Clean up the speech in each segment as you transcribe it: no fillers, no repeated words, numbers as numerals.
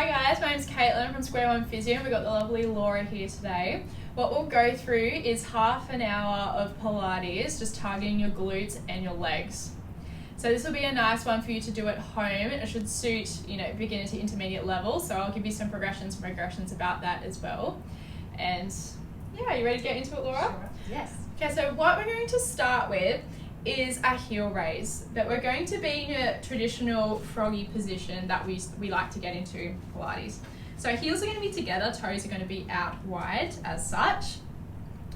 Hi guys, my name's Kaitlyn from Square One Physio and we've got the lovely Laura here today. What we'll go through is half an hour of Pilates, just targeting your glutes and your legs. So this will be a nice one for you to do at home. It should suit, beginner to intermediate level. So I'll give you some progressions and regressions about that as well. And yeah, are you ready to get into it, Laura? Sure. Yes. Okay, so what we're going to start with is a heel raise, but we're going to be in a traditional froggy position that we like to get into Pilates. So heels are going to be together, toes are going to be out wide as such.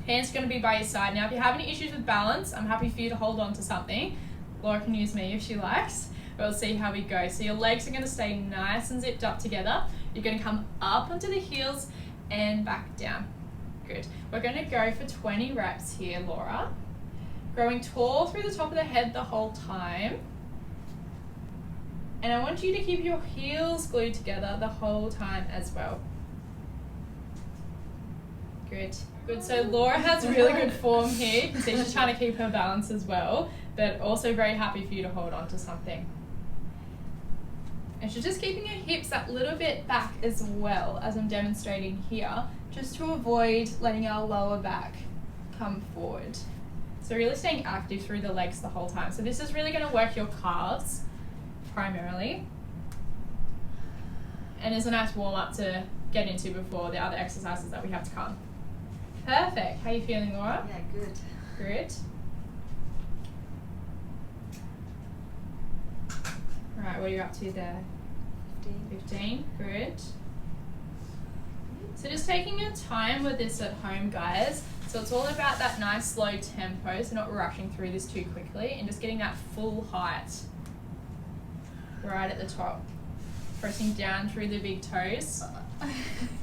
Hands are going to be by your side. Now if you have any issues with balance, I'm happy for you to hold on to something. Laura can use me if she likes, but we'll see how we go. So your legs are going to stay nice and zipped up together. You're going to come up onto the heels and back down. Good. We're going to go for 20 reps here, Laura. Growing tall through the top of the head the whole time. And I want you to keep your heels glued together the whole time as well. Good. Good. So Laura has really good form here. You can see she's trying to keep her balance as well, but also very happy for you to hold on to something. And she's just keeping her hips that little bit back as well, as I'm demonstrating here, just to avoid letting our lower back come forward. So really staying active through the legs the whole time. So this is really going to work your calves primarily. And it's a nice warm up to get into before the other exercises that we have to come. Perfect. How are you feeling, Laura? Yeah, good. Good. Right, what are you up to there? 15. Good. So just taking your time with this at home, guys. So it's all about that nice slow tempo, so not rushing through this too quickly and just getting that full height right at the top. Pressing down through the big toes.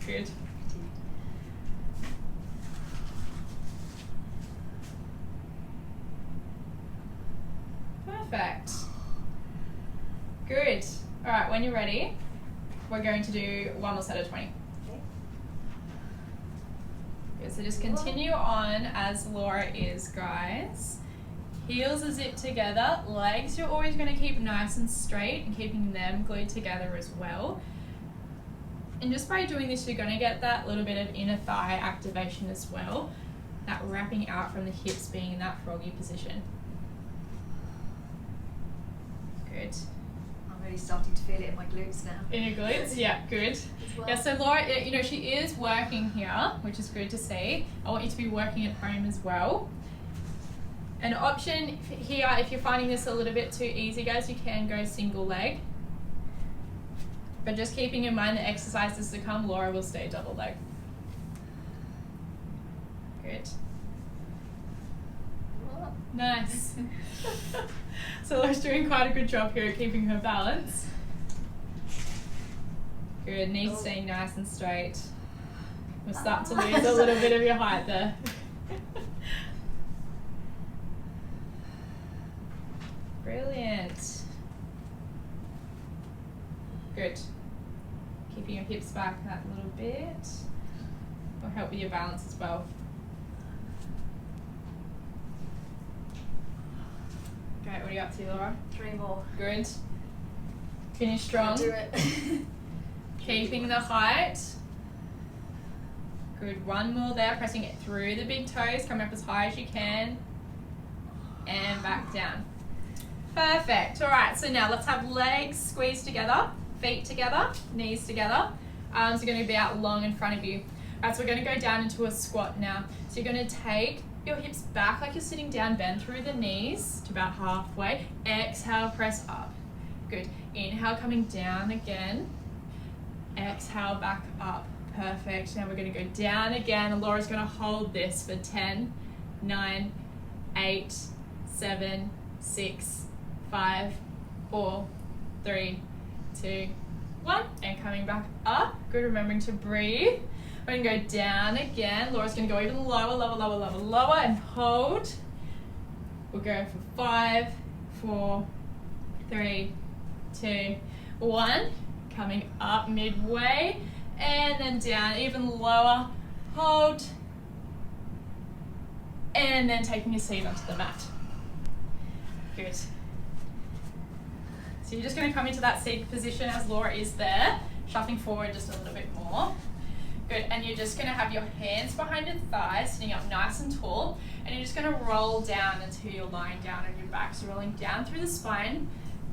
Good. Perfect. Good. All right, when you're ready, we're going to do one more set of 20. Good, so just continue on as Laura is, guys. Heels are zipped together. Legs you're always going to keep nice and straight and keeping them glued together as well. And just by doing this, you're going to get that little bit of inner thigh activation as well. That wrapping out from the hips being in that froggy position. Good. I'm really starting to feel it in my glutes now. In your glutes? Yeah, good. Well. Yeah, so Laura, she is working here, which is good to see. I want you to be working at home as well. An option here, if you're finding this a little bit too easy, guys, you can go single leg. But just keeping in mind the exercises to come, Laura will stay double leg. Good. Nice. So Laura's doing quite a good job here at keeping her balance. Good, knees staying nice and straight. We'll start to lose a little bit of your height there. Brilliant. Good. Keeping your hips back that little bit. Will help with your balance as well. Great, what are you up to, Laura? 3 more. Good. Finish strong. Do it. Keeping the height. Good, one more there, pressing it through the big toes, coming up as high as you can. And back down. Perfect. All right, so now let's have legs squeezed together, feet together, knees together. Arms are going to be out long in front of you. All right, so we're going to go down into a squat now. So you're going to take your hips back like you're sitting down, bend through the knees to about halfway. Exhale, press up. Good. Inhale, coming down again. Exhale, back up. Perfect. Now we're going to go down again. And Laura's going to hold this for 10, 9, 8, 7, 6, 5, 4, 3, 2, 1. And coming back up. Good. Remembering to breathe. We're going to go down again. Laura's going to go even lower, lower, and hold. We'll go for 5, 4, 3, 2, 1. Coming up midway, and then down, even lower, hold, and then taking your seat onto the mat. Good. So you're just going to come into that seated position as Laura is there. Shuffling forward just a little bit more. Good, and you're just gonna have your hands behind your thighs, sitting up nice and tall, and you're just gonna roll down until you're lying down on your back. So rolling down through the spine,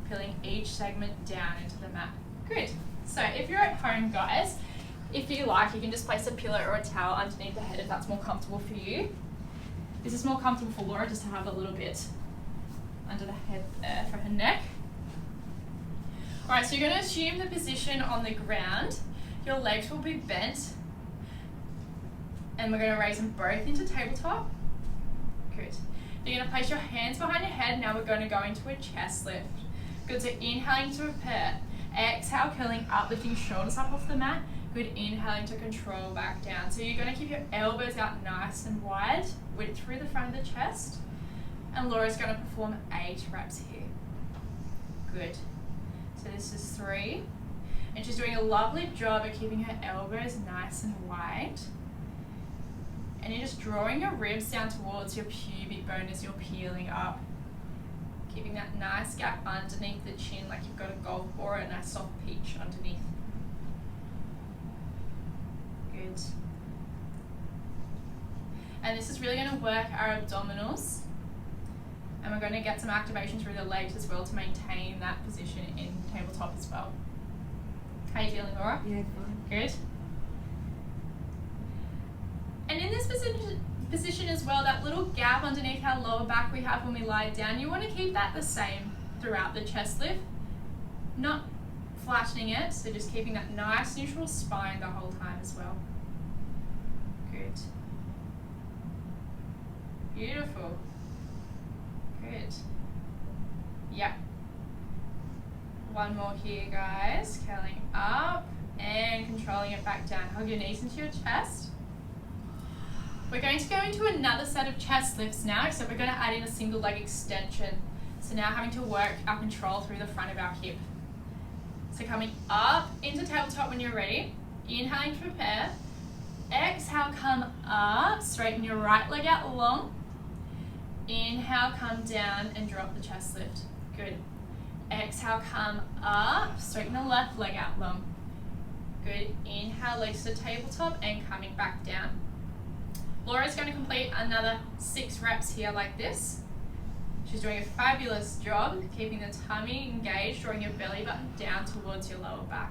pulling each segment down into the mat. Good. So if you're at home, guys, if you like, you can just place a pillow or a towel underneath the head if that's more comfortable for you. This is more comfortable for Laura, just to have a little bit under the head there for her neck. All right, so you're going to assume the position on the ground. Your legs will be bent, and we're going to raise them both into tabletop. Good. You're going to place your hands behind your head. Now we're going to go into a chest lift. Good, so inhaling to prepare. Exhale, curling up, lifting your shoulders up off the mat. Good, inhaling to control back down. So you're going to keep your elbows out nice and wide, width through the front of the chest. And Laura's going to perform 8 reps here. Good. So this is 3. And she's doing a lovely job of keeping her elbows nice and wide. And you're just drawing your ribs down towards your pubic bone as you're peeling up. Keeping that nice gap underneath the chin like you've got a golf or a nice soft peach underneath. Good. And this is really going to work our abdominals. And we're going to get some activation through the legs as well to maintain that position in tabletop as well. How are you feeling, Laura? Yeah, fine. Good. And in this position as well, that little gap underneath our lower back we have when we lie down, you want to keep that the same throughout the chest lift. Not flattening it, so just keeping that nice neutral spine the whole time as well. Good. Beautiful. Good. Yep. One more here, guys. Curling up and controlling it back down. Hug your knees into your chest. We're going to go into another set of chest lifts now, except we're going to add in a single leg extension. So now having to work our control through the front of our hip. So coming up into tabletop when you're ready. Inhaling to prepare. Exhale, come up. Straighten your right leg out long. Inhale, come down and drop the chest lift. Good. Exhale, come up. Straighten the left leg out long. Good. Inhale, legs to tabletop and coming back down. Laura's going to complete another 6 reps here like this. She's doing a fabulous job keeping the tummy engaged, drawing your belly button down towards your lower back.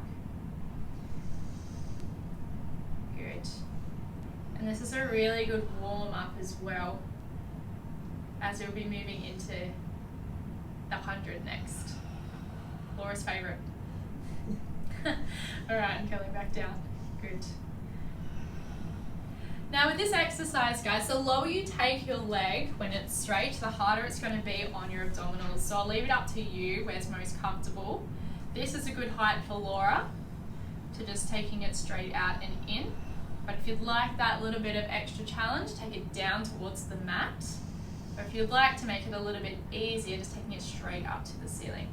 Good. And this is a really good warm up as well, as we'll be moving into the 100 next. Laura's favourite. Alright, and curling back down. Good. Now with this exercise, guys, the lower you take your leg when it's straight, the harder it's going to be on your abdominals. So I'll leave it up to you where's most comfortable. This is a good height for Laura, to just taking it straight out and in. But if you'd like that little bit of extra challenge, take it down towards the mat. Or if you'd like to make it a little bit easier, just taking it straight up to the ceiling.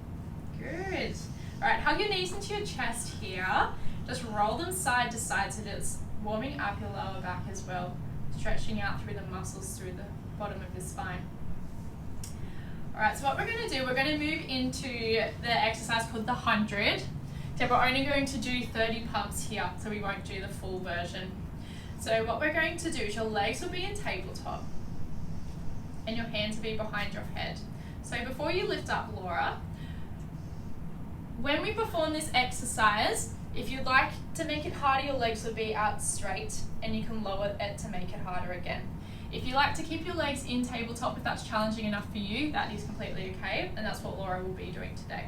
Good. All right, hug your knees into your chest here. Just roll them side to side so that it's warming up your lower back as well, stretching out through the muscles through the bottom of your spine. All right, so what we're going to do, we're going to move into the exercise called the 100. So we're only going to do 30 pumps here, so we won't do the full version. So what we're going to do is your legs will be in tabletop and your hands will be behind your head. So before you lift up, Laura, when we perform this exercise, if you'd like to make it harder, your legs will be out straight and you can lower it to make it harder again. If you like to keep your legs in tabletop, if that's challenging enough for you, that is completely okay, and that's what Laura will be doing today.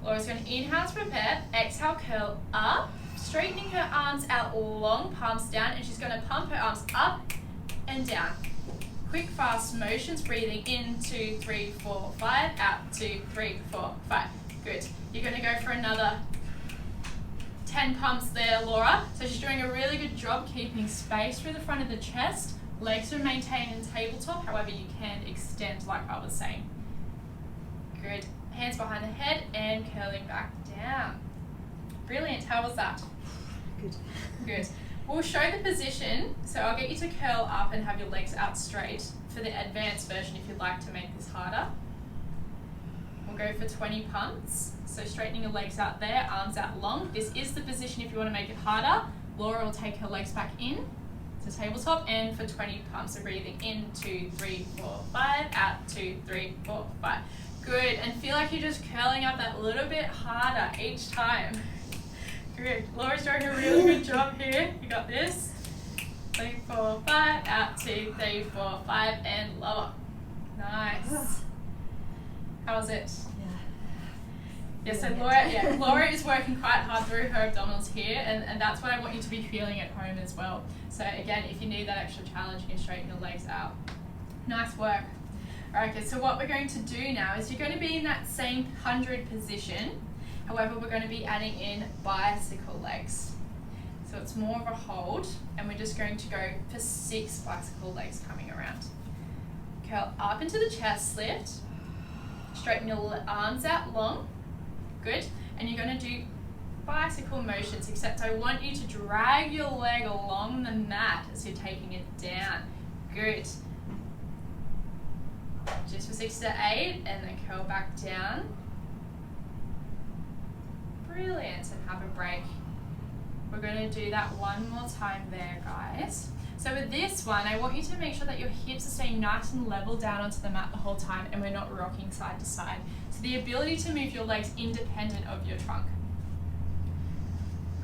Laura's going to inhale to prepare, exhale, curl up, straightening her arms out long, palms down, and she's going to pump her arms up and down. Quick, fast motions, breathing in, 2, 3, 4, 5, out, 2, 3, 4, 5. Good. You're going to go for another 10 pumps there, Laura. So she's doing a really good job keeping space through the front of the chest. Legs are maintained in tabletop, however you can extend like I was saying. Good. Hands behind the head and curling back down. Brilliant. How was that? Good. Good. We'll show the position, so I'll get you to curl up and have your legs out straight for the advanced version if you'd like to make this harder. We'll we'll go for 20 pumps. So straightening your legs out there, arms out long. This is the position if you want to make it harder. Laura will take her legs back in to tabletop, and for 20 pumps. So breathing in, 2, 3, 4, 5, out, 2, 3, 4, 5. Good, and feel like you're just curling up that little bit harder each time. Good, Laura's doing a really good job here. You got this. 3, 4, 5, out, 2, 3, 4, 5, and lower. Nice. How was it? Yeah, so Laura is working quite hard through her abdominals here, and that's what I want you to be feeling at home as well. So again, if you need that extra challenge, you can straighten your legs out. Nice work. Alright, okay, so what we're going to do now is you're going to be in that same 100 position. However, we're going to be adding in bicycle legs. So it's more of a hold, and we're just going to go for 6 bicycle legs coming around. Curl up into the chest lift. Straighten your arms out long. Good. And you're going to do bicycle motions, except I want you to drag your leg along the mat as you're taking it down. Good. Just for 6 to 8, and then curl back down. Brilliant. And have a break. We're going to do that one more time there, guys. So with this one, I want you to make sure that your hips are staying nice and level down onto the mat the whole time, and we're not rocking side to side. So the ability to move your legs independent of your trunk.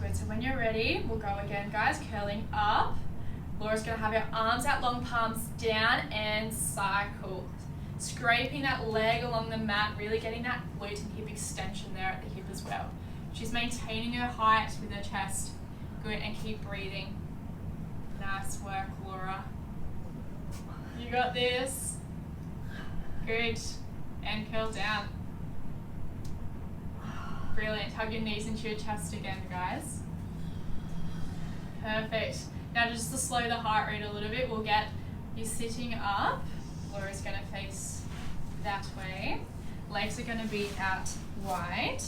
Good, so when you're ready, we'll go again, guys, curling up. Laura's going to have her arms out long, palms down, and cycle. Scraping that leg along the mat, really getting that glute and hip extension there at the hip as well. She's maintaining her height with her chest. Good, and keep breathing. Nice work, Laura. You got this. Good. And curl down. Brilliant. Hug your knees into your chest again, guys. Perfect. Now just to slow the heart rate a little bit, we'll get you sitting up. Laura's going to face that way. Legs are going to be out wide.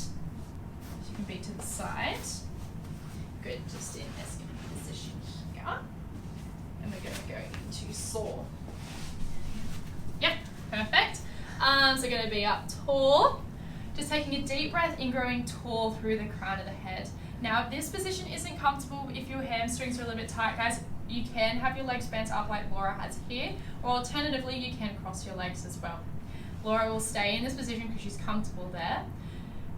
You can be to the side. Good. Just in this position here. And we're going to go into saw. Yep, perfect. Arms are going to be up tall. Just taking a deep breath in, growing tall through the crown of the head. Now, if this position isn't comfortable, if your hamstrings are a little bit tight, guys, you can have your legs bent up like Laura has here, or alternatively, you can cross your legs as well. Laura will stay in this position because she's comfortable there.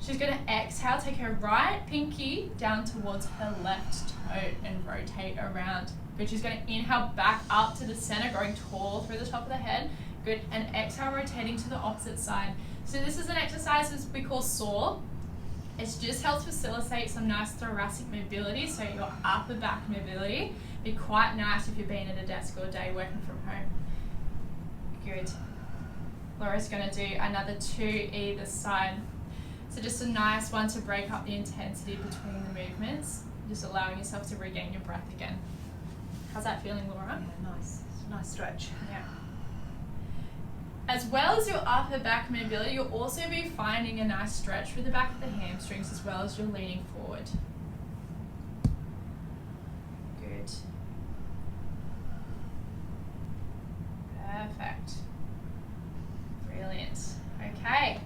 She's going to exhale, take her right pinky down towards her left toe and rotate around. Good, she's going to inhale back up to the center, growing tall through the top of the head. Good, and exhale, rotating to the opposite side. So this is an exercise that we call saw. It just helps facilitate some nice thoracic mobility, so your upper back mobility. Be quite nice if you're being at a desk all day working from home. Good. Laura's going to do another 2 either side. So just a nice one to break up the intensity between the movements, just allowing yourself to regain your breath again. How's that feeling, Laura? Yeah, nice. Nice stretch. Yeah. As well as your upper back mobility, you'll also be finding a nice stretch through the back of the hamstrings as well as you're leaning forward. Good. Perfect. Brilliant. Okay.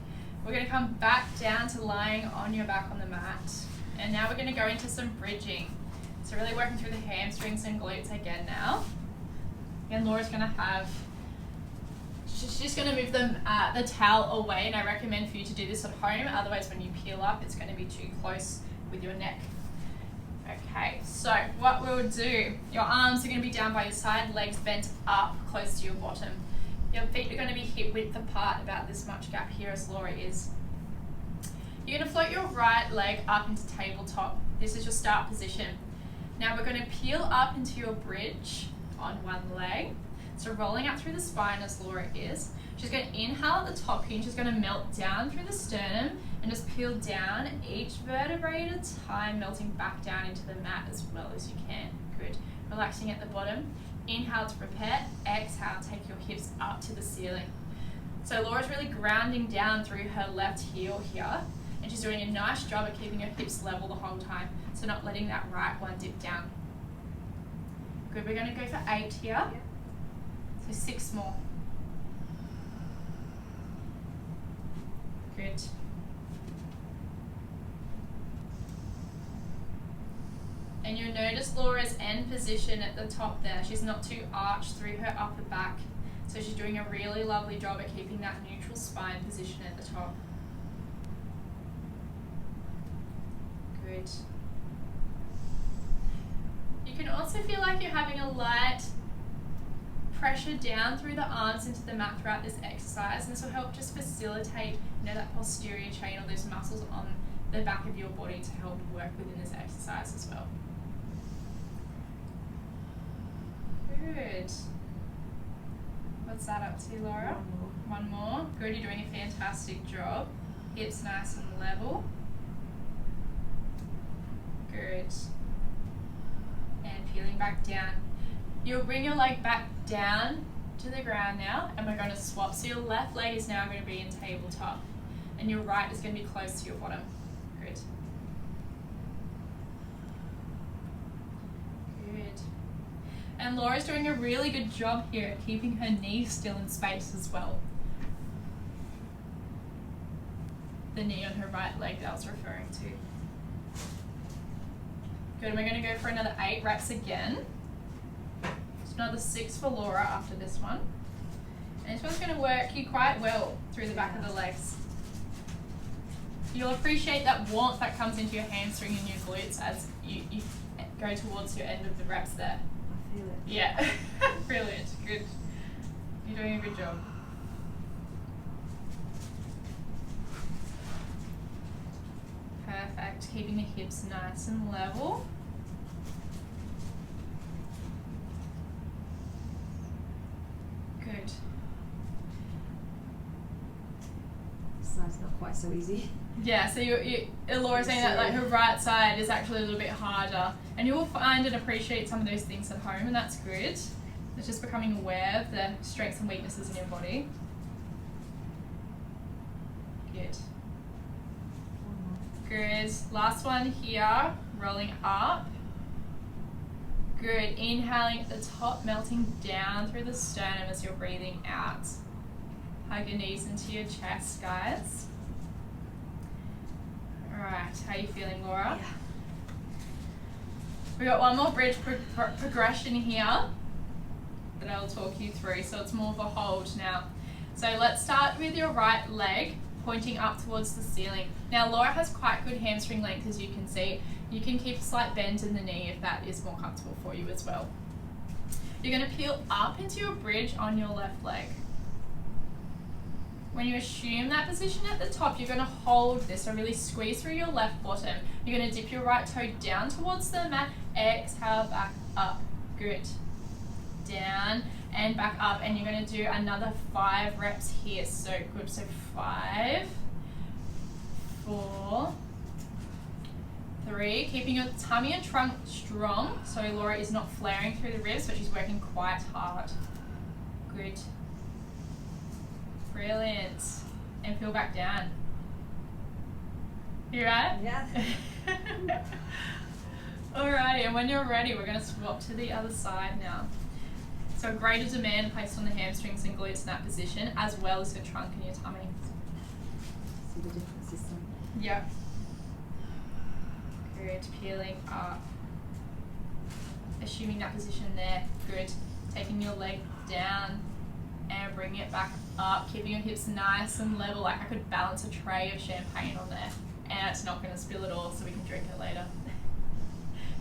We're going to come back down to lying on your back on the mat. And now we're going to go into some bridging. So really working through the hamstrings and glutes again now. And Laura's going to have, she's just going to move the towel away, and I recommend for you to do this at home. Otherwise, when you peel up, it's going to be too close with your neck. Okay, so what we'll do, your arms are going to be down by your side, legs bent up close to your bottom. Your feet are going to be hip width apart, about this much gap here as Laura is. You're going to float your right leg up into tabletop. This is your start position. Now we're going to peel up into your bridge on one leg. So rolling up through the spine as Laura is. She's going to inhale at the top hinge. She's going to melt down through the sternum and just peel down each vertebrae at a time, melting back down into the mat as well as you can. Good. Relaxing at the bottom. Inhale to prepare. Exhale, take your hips up to the ceiling. So Laura's really grounding down through her left heel here, and she's doing a nice job of keeping her hips level the whole time, so not letting that right one dip down. Good, we're going to go for 8 here. So 6 more. Good. And you'll notice Laura's end position at the top there. She's not too arched through her upper back. So she's doing a really lovely job at keeping that neutral spine position at the top. Good. You can also feel like you're having a light pressure down through the arms into the mat throughout this exercise, and this will help just facilitate, that posterior chain or those muscles on the back of your body to help work within this exercise as well. Good. What's that up to, Laura? One more. Good, you're doing a fantastic job. Hips nice and level. Good. And peeling back down. You'll bring your leg back down to the ground now, and we're going to swap. So your left leg is now going to be in tabletop, and your right is going to be close to your bottom. Good. Good. And Laura's doing a really good job here at keeping her knees still in space as well. The knee on her right leg that I was referring to. Good, we're going to go for another 8 reps again. So another 6 for Laura after this one. And this one's going to work you quite well through the back of the legs. You'll appreciate that warmth that comes into your hamstring and your glutes as you go towards your end of the reps there. I feel it. Yeah, brilliant, good. You're doing a good job. Perfect, keeping the hips nice and level. Good. This side's not quite so easy. Yeah, so Laura's saying that like her right side is actually a little bit harder, and you will find and appreciate some of those things at home, and that's good. It's just becoming aware of the strengths and weaknesses in your body. Good. Good. Last one here, rolling up. Good. Inhaling at the top, melting down through the sternum as you're breathing out. Hug your knees into your chest, guys. Alright, how are you feeling, Laura? Yeah. We've got one more bridge progression here that I'll talk you through, so it's more of a hold now. So let's start with your right leg pointing up towards the ceiling. Now Laura has quite good hamstring length, as you can see. You can keep a slight bend in the knee if that is more comfortable for you as well. You're going to peel up into your bridge on your left leg. When you assume that position at the top, you're going to hold this, so really squeeze through your left bottom. You're going to dip your right toe down towards the mat, exhale back up. Good. Down and back up, and you're going to do another 5 reps here. So good. So 5, 4, 3, keeping your tummy and trunk strong, so Laura is not flaring through the ribs, but she's working quite hard. Good. Brilliant. And peel back down. You right? Yeah. Alrighty, and when you're ready, we're going to swap to the other side now. So greater demand placed on the hamstrings and glutes in that position, as well as your trunk and your tummy. See the difference this time. Yep. Good. Peeling up. Assuming that position there. Good. Taking your leg down and bringing it back up, keeping your hips nice and level. Like I could balance a tray of champagne on there, and it's not going to spill at all, so we can drink it later.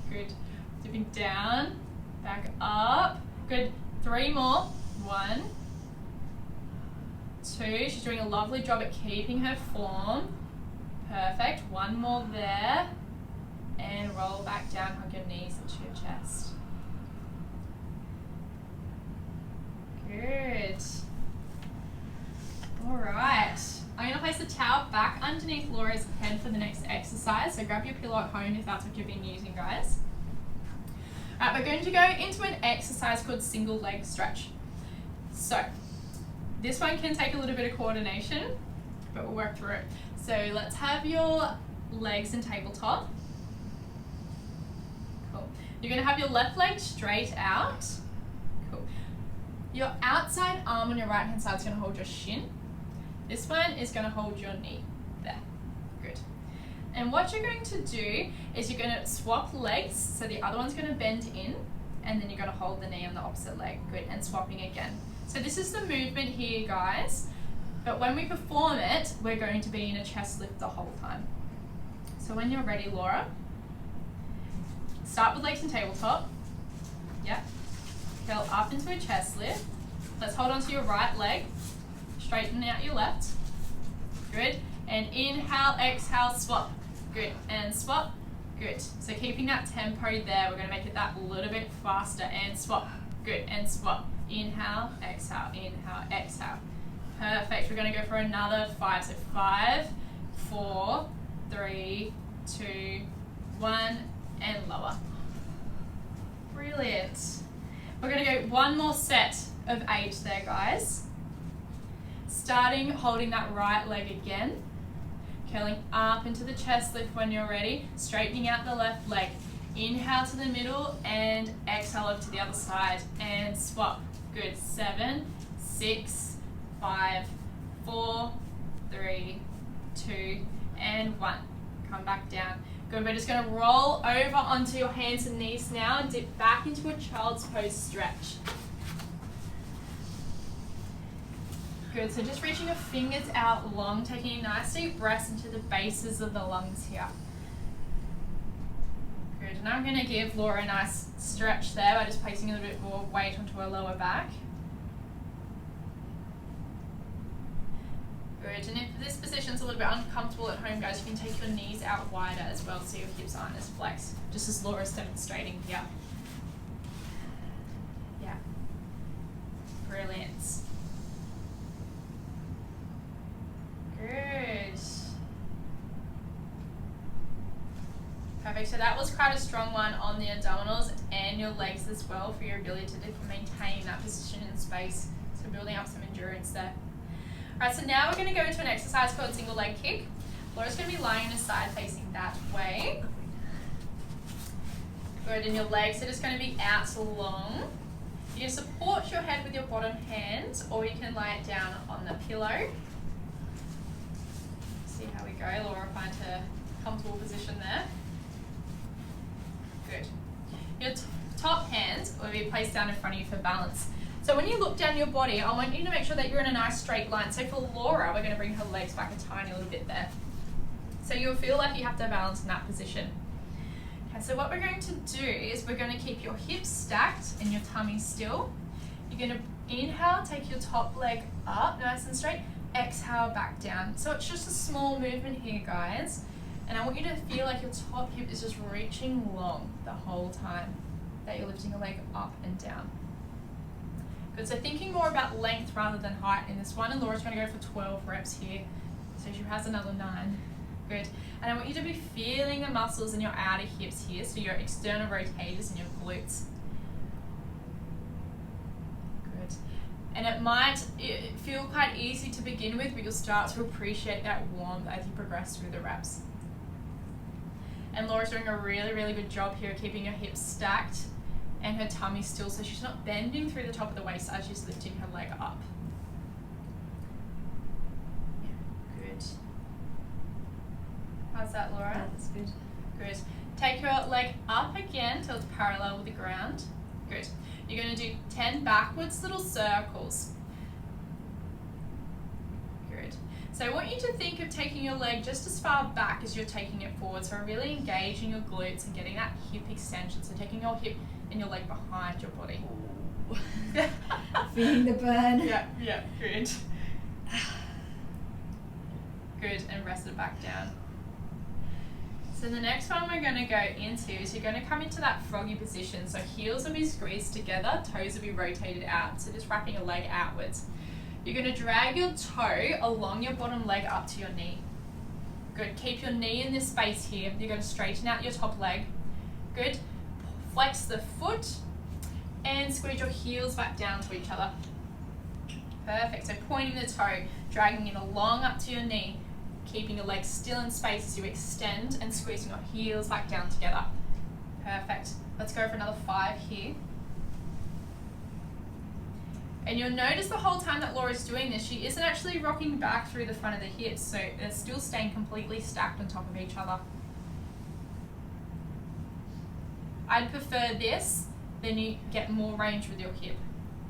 Good. Dipping down, back up. Good. 3 more. 1, 2. She's doing a lovely job at keeping her form. Perfect. 1 more there. And roll back down, hug your knees into your chest. Good. Alright. I'm going to place the towel back underneath Laura's head for the next exercise. So grab your pillow at home if that's what you've been using, guys. Alright, we're going to go into an exercise called single leg stretch. So, this one can take a little bit of coordination, but we'll work through it. So let's have your legs in tabletop. Cool. You're going to have your left leg straight out. Cool. Your outside arm on your right hand side is going to hold your shin. This one is going to hold your knee. And what you're going to do is you're going to swap legs. So the other one's going to bend in, and then you're going to hold the knee on the opposite leg. Good, and swapping again. So this is the movement here, guys. But when we perform it, we're going to be in a chest lift the whole time. So when you're ready, Laura, start with legs and tabletop. Yep. Curl up into a chest lift. Let's hold on to your right leg. Straighten out your left. Good. And inhale, exhale, swap. Good. And swap. Good. So keeping that tempo there, we're going to make it that little bit faster. And swap. Good. And swap. Inhale, exhale, inhale, exhale. Perfect. We're going to go for another 5. So 5, 4, 3, 2, 1, and lower. Brilliant. We're going to go one more set of 8 there, guys. Starting holding that right leg again. Curling up into the chest lift when you're ready. Straightening out the left leg. Inhale to the middle and exhale over to the other side. And swap. Good. 7, 6, 5, 4, 3, 2, and 1. Come back down. Good. We're just going to roll over onto your hands and knees now and dip back into a child's pose stretch. Good. So just reaching your fingers out long, taking a nice deep breath into the bases of the lungs here. Good. And I'm going to give Laura a nice stretch there by just placing a little bit more weight onto her lower back. Good. And if this position's a little bit uncomfortable at home, guys, you can take your knees out wider as well so your hips aren't as flexed, just as Laura's demonstrating here. Yeah. Brilliant. Good. Perfect. So that was quite a strong one on the abdominals and your legs as well for your ability to maintain that position in space. So building up some endurance there. Alright, so now we're going to go into an exercise called single leg kick. Laura's going to be lying on his side facing that way. Good, and your legs are just going to be out long. You can support your head with your bottom hand, or you can lie it down on the pillow. See how we go. Laura, find her comfortable position there. Good. Your top hand will be placed down in front of you for balance. So when you look down your body, I want you to make sure that you're in a nice straight line. So for Laura, we're going to bring her legs back a tiny little bit there. So you'll feel like you have to balance in that position. Okay, so what we're going to do is we're going to keep your hips stacked and your tummy still. You're going to inhale, take your top leg up nice and straight. Exhale, back down. So it's just a small movement here, guys. And I want you to feel like your top hip is just reaching long the whole time that you're lifting a leg up and down. Good, so thinking more about length rather than height in this one, and Laura's going to go for 12 reps here. So she has another 9. Good. And I want you to be feeling the muscles in your outer hips here, so your external rotators and your glutes. Good. And it might feel quite easy to begin with, but you'll start to appreciate that warmth as you progress through the reps. And Laura's doing a really, really good job here of keeping her hips stacked and her tummy still, so she's not bending through the top of the waist as she's lifting her leg up. Yeah, good. How's that, Laura? Yeah, that's good. Good. Take your leg up again till it's parallel with the ground. Good. You're going to do 10 backwards little circles. Good. So I want you to think of taking your leg just as far back as you're taking it forward. So really engaging your glutes and getting that hip extension. So taking your hip and your leg behind your body. Feeling the burn. Yeah, good. Good, and rest it back down. So the next one we're going to go into is you're going to come into that froggy position. So heels will be squeezed together, toes will be rotated out. So just wrapping your leg outwards. You're going to drag your toe along your bottom leg up to your knee. Good. Keep your knee in this space here. You're going to straighten out your top leg. Good. Flex the foot and squeeze your heels back down to each other. Perfect. So pointing the toe, dragging it along up to your knee, keeping your legs still in space as you extend and squeezing your heels back down together. Perfect. Let's go for another 5 here. And you'll notice the whole time that Laura's doing this, she isn't actually rocking back through the front of the hips, so they're still staying completely stacked on top of each other. I'd prefer this, then you get more range with your hip.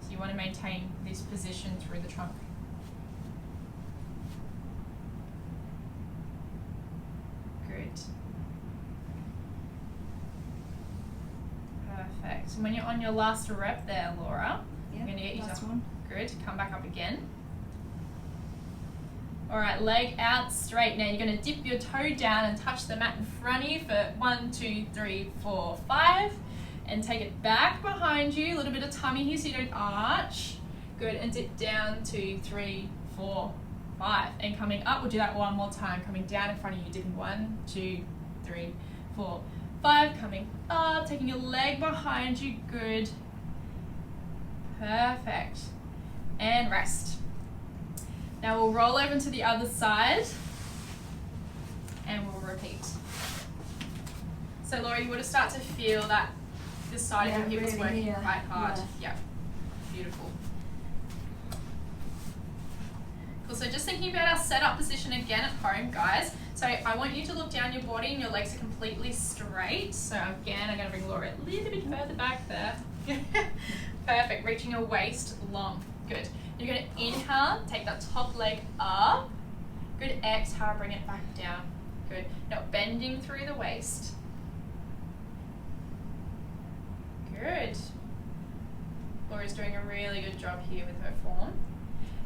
So you want to maintain this position through the trunk. Good. Perfect. And when you're on your last rep there, Laura, Yeah, I'm going to get you last to one. Good. Come back up again. All right, leg out straight. Now you're going to dip your toe down and touch the mat in front of you for 1, 2, 3, 4, 5. And take it back behind you. A little bit of tummy here so you don't arch. Good. And dip down 2, 3, 4, 5. And coming up, we'll do that one more time. Coming down in front of you, dipping 1, 2, 3, 4, 5. Coming up, taking your leg behind you. Good. Perfect. And rest. Now we'll roll over to the other side and we'll repeat. So Laura, you would have started to feel that this side of your hip is really, working yeah. quite hard. Yeah. Yeah. Beautiful. Cool. So just thinking about our setup position again at home, guys. So I want you to look down your body and your legs are completely straight. So again, I'm going to bring Laura a little bit further back there. Perfect. Reaching your waist long. Good. You're going to inhale, take that top leg up. Good. Exhale, bring it back down. Good. Now bending through the waist. Good. Laura's doing a really good job here with her form.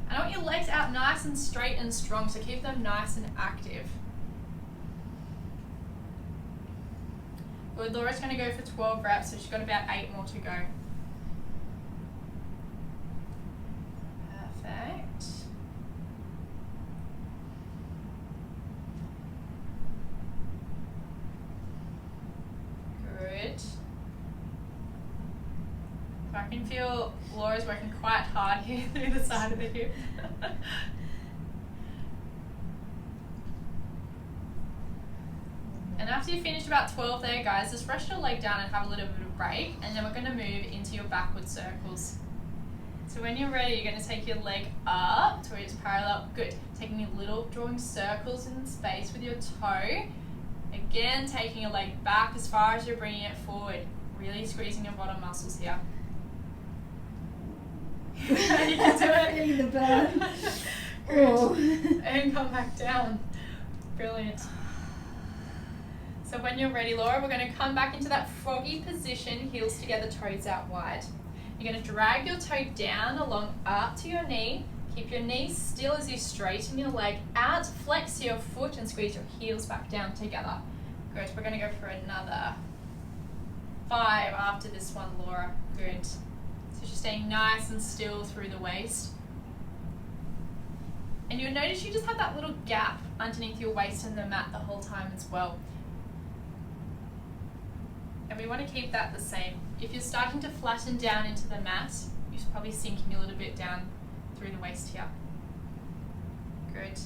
And I want your legs out nice and straight and strong, so keep them nice and active. Good. Laura's going to go for 12 reps, so she's got about 8 more to go. Perfect. Good. So I can feel Laura's working quite hard here through the side of the hip. And after you finish about 12 there, guys, just rest your leg down and have a little bit of break, and then we're going to move into your backward circles. So when you're ready, you're going to take your leg up to where it's parallel. Good. Taking a little, drawing circles in space with your toe. Again, taking your leg back as far as you're bringing it forward. Really squeezing your bottom muscles here. You can do it. Feeling the burn. Good. And come back down. Brilliant. So when you're ready, Laura, we're going to come back into that froggy position, heels together, toes out wide. You're going to drag your toe down along up to your knee. Keep your knee still as you straighten your leg out. Flex your foot and squeeze your heels back down together. Good. We're going to go for another 5 after this one, Laura. Good. So just staying nice and still through the waist. And you'll notice you just have that little gap underneath your waist and the mat the whole time as well. And we want to keep that the same. If you're starting to flatten down into the mat, you're probably sinking a little bit down through the waist here. Good.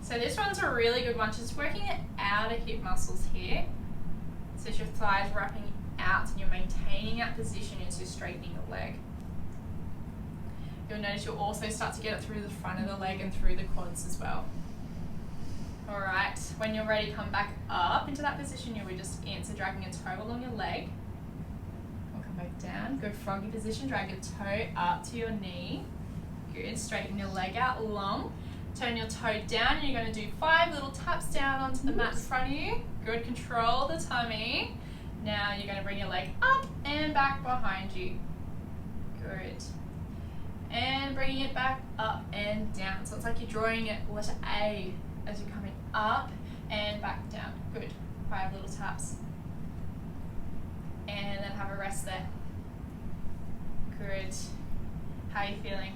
So this one's a really good one. Just working the outer hip muscles here. So your thighs wrapping out and you're maintaining that position as you're straightening the leg. You'll notice you'll also start to get it through the front of the leg and through the quads as well. Alright, when you're ready, come back up into that position. You were just in, so dragging a toe along your leg. We'll come back down. Good froggy position. Drag your toe up to your knee. Good. Straighten your leg out long. Turn your toe down and you're going to do 5 little taps down onto the mat in front of you. Good. Control the tummy. Now you're going to bring your leg up and back behind you. Good. And bringing it back up and down. So it's like you're drawing it letter A as you're coming up and back down. Good. 5 little taps. And then have a rest there. Good. How are you feeling?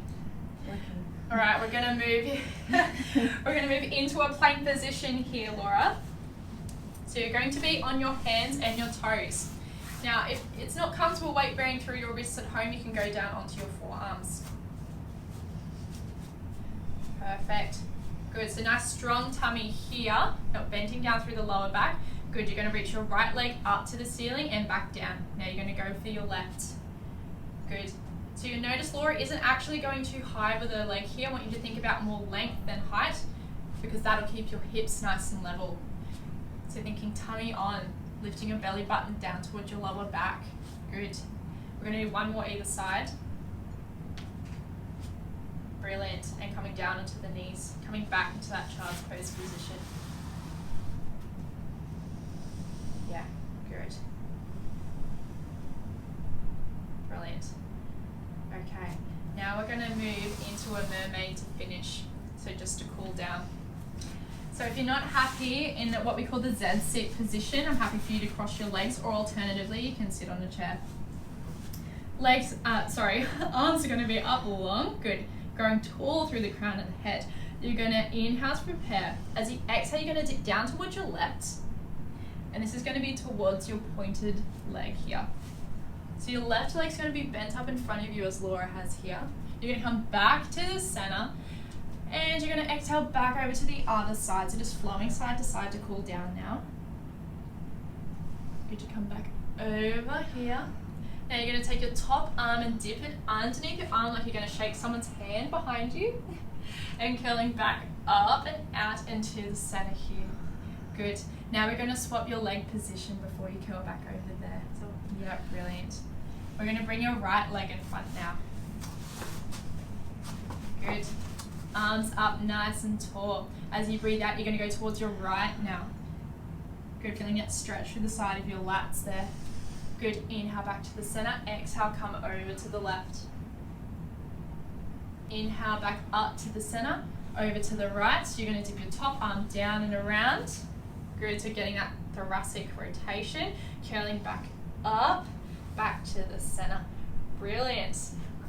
All right, we're gonna move into a plank position here, Laura. So you're going to be on your hands and your toes. Now, if it's not comfortable weight bearing through your wrists at home, you can go down onto your forearms. Perfect. Good. So nice strong tummy here, not bending down through the lower back. Good. You're going to reach your right leg up to the ceiling and back down. Now you're going to go for your left. Good. So you notice Laura isn't actually going too high with her leg here. I want you to think about more length than height, because that'll keep your hips nice and level. So thinking tummy on, lifting your belly button down towards your lower back. Good. We're going to do one more either side. Brilliant. And coming down onto the knees, coming back into that child's pose position. Yeah, good. Brilliant. Okay, now we're going to move into a mermaid to finish, so just to cool down. So if you're not happy in what we call the Z sit position, I'm happy for you to cross your legs, or alternatively you can sit on a chair. Arms are going to be up long, good, growing tall through the crown of the head. You're going to inhale to prepare. As you exhale, you're going to dip down towards your left, and this is going to be towards your pointed leg here. So your left leg's going to be bent up in front of you as Laura has here. You're going to come back to the center, and you're going to exhale back over to the other side. So just flowing side to side to cool down now. Good to come back over here. Now you're going to take your top arm and dip it underneath your arm like you're going to shake someone's hand behind you, and curling back up and out into the center here. Good. Now we're going to swap your leg position before you curl back over there. So, yeah, brilliant. We're going to bring your right leg in front now. Good. Arms up nice and tall. As you breathe out, you're going to go towards your right now. Good. Feeling that stretch through the side of your lats there. Good. Inhale back to the center. Exhale, come over to the left. Inhale back up to the center, over to the right. So you're going to dip your top arm down and around. Good. So getting that thoracic rotation. Curling back up, back to the center. Brilliant.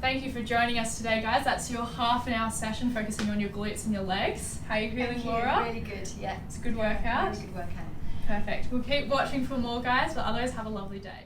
Thank you for joining us today, guys. That's your half an hour session focusing on your glutes and your legs. How are you feeling, Laura? Really good, yeah. It's a good workout? Really good workout. Perfect. We'll keep watching for more, guys, but otherwise have a lovely day.